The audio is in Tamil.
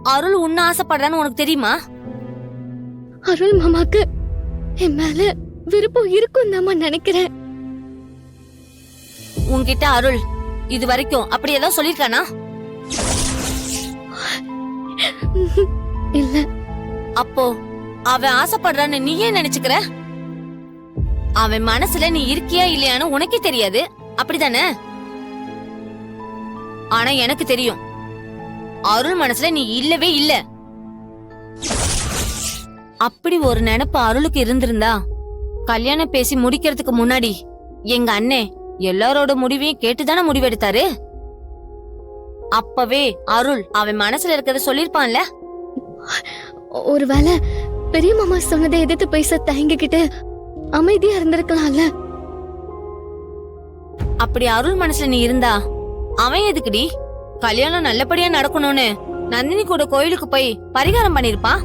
அருள் உன்ன ஆசைப்படுறான்னு உனக்கு தெரியுமா? அருள் மாமாக்கு என் மேல விருப்பம் இருக்கும் தான் நினைக்கிறேன். உன்கிட்ட அருள் இது வரைக்கும் அப்படி ஏதாவது சொல்லிருக்கானா? இல்ல. அப்போ அவன் ஆசைப்படுறான்னு நீ ஏன் நினைச்சுக்கிற? அவன் மனசுல நீ இருக்கியா இல்லையான்னு உனக்கே தெரியாது, அப்படிதானே? ஆனா எனக்கு தெரியும், அருள் மனசுல நீ இல்லவே இல்ல. அப்படி ஒரு நினைப்பு அருளுக்கு இருந்திருந்தா கல்யாணம் பேசி முடிக்கிறதுக்கு முன்னாடி எங்க அண்ணே எல்லாரோட முடிவையும் கேட்டுதானே முடிவெடுத்தாரு. அப்பவே அருள் அவன் மனசுல இருக்கிறத சொல்லிருப்பான்ல. ஒருவேளை பெரிய மாமா சொன்னதை எதிர்த்து பேச தயங்கிக்கிட்டு அமைதியா இருந்திருக்கலாம்ல. அப்படி அருள் மனசுல நீ இருந்தா அவன் எதுக்குடி கல்யாணம் நல்லபடியா நடக்கணும்னு நந்தினி கூட கோயிலுக்கு போய் பரிகாரம் பண்ணிருப்பான்.